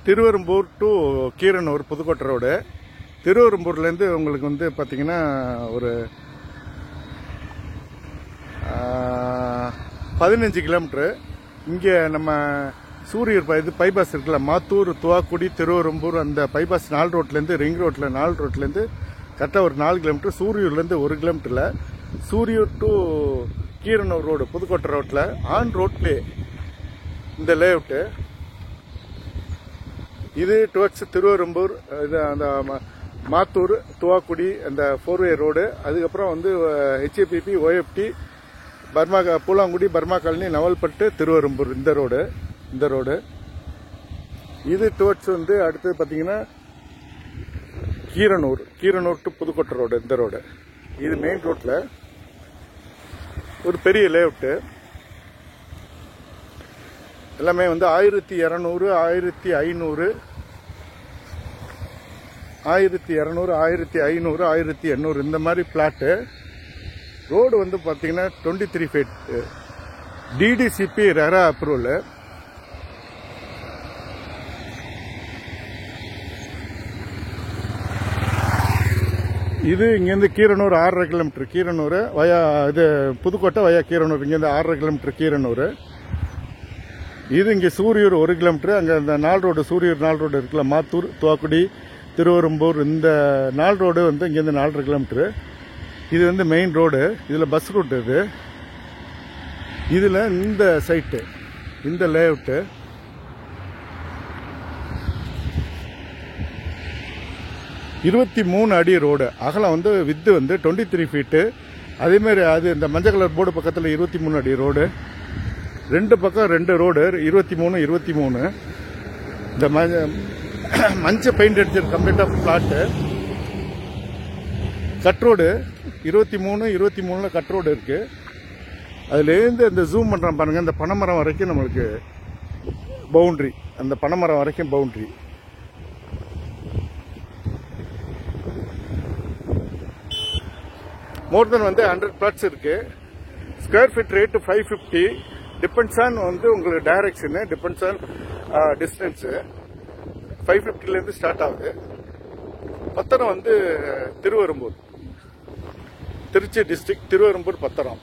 Thiruverumbur to Keeranur Pudukkottai road. திருவெரும்பூர்லேருந்து உங்களுக்கு வந்து பார்த்தீங்கன்னா ஒரு 15 கிலோமீட்ரு. இங்கே நம்ம சூரியூர் இது பைபாஸ் இருக்குல்ல, மாத்தூர், துவாக்குடி, திருவெரும்பூர், அந்த பைபாஸ் 4 ரோட்லேருந்து ரிங் ரோட்டில் 4 ரோட்லேருந்து கரெக்டாக ஒரு 4 கிலோமீட்டர். சூரியூர்லேருந்து 1 கிலோமீட்டரில் சூரியூர் டு கீரனூர் ரோடு புதுக்கோட்டை ரோட்டில் ஆன் ரோட்லேயே இந்த லேஅவுட்டு. இது டுவர்ட்ஸ் திருவெரும்பூர், இது அந்த மாத்தூர், துவாக்குடி அந்த 4-வே ரோடு. அதுக்கப்புறம் வந்து HAPP, OFT, Burma, Poolankudi, Burma colony, Navalpattu, Thiruverumbur இந்த ரோடு. இது டுவர்ட்ஸ் வந்து அடுத்தது பார்த்தீங்கன்னா கீரனூர் டு புதுக்கோட்டை ரோடு இந்த ரோடு. இது மெயின் ரோட்டில் ஒரு பெரிய லேஅவுட்டு. எல்லாமே வந்து 1200, 1500, 1200, 1500, 1800 இந்த மாதிரி பிளாட்டு. ரோடு வந்து பார்த்தீங்கன்னா 23 ஃபீட், DDCP ரெரா அப்ரூவல். இது இங்கேருந்து கீரனூர் 6.5 கிலோமீட்டர். கீரனூர் வயா இது புதுக்கோட்டை வயா கீரனூர், இங்கேருந்து 6.5 கிலோமீட்டர் கீரனூர். இது இங்கே சூரியூர் 1 கிலோமீட்டர். அங்கே இந்த 4 ரோடு சூரியூர் 4 ரோடு இருக்குல்ல, மாத்தூர், துவாக்குடி, திருவெரும்பூர் இந்த 4 ரோடு வந்து இங்கேருந்து 4.5 கிலோமீட்டர். இது வந்து மெயின் ரோடு. இதில் பஸ் ரூட் இது. இதில் இந்த சைட்டு இந்த லேஅவுட்டு 23 அடி ரோடு. அகலம் வந்து வித்து வந்து 23 ஃபீட்டு. அதேமாரி அது இந்த மஞ்சள் கலர் போர்டு பக்கத்தில் 23 அடி ரோடு. 2 பக்கம் 2 ரோடு 23. இந்த மஞ்சள் பெயிண்ட் அடிச்சது கம்ப்ளீட்டாக flat. Cut road 23 cut road இருக்கு. அதுலேருந்து இந்த ஜூம் பண்ணுறோம் பாருங்க, இந்த பனைமரம் வரைக்கும் நம்மளுக்கு பவுண்ட்ரி, அந்த பனைமரம் வரைக்கும் பவுண்ட்ரி. மோர் தென் வந்து 100 பிளாட்ஸ் இருக்கு. Square feet rate 550. Depends on வந்து உங்களுக்கு டைரக்ஷனு, டிபெண்ட்ஸ் ஆன் டிஸ்டன்ஸு. 550லேருந்து ஸ்டார்ட் ஆகுது. பத்திரம் வந்து திருவெரும்பூர், திருச்சி டிஸ்ட்ரிக்ட், திருவெரும்பூர் பத்திரம்.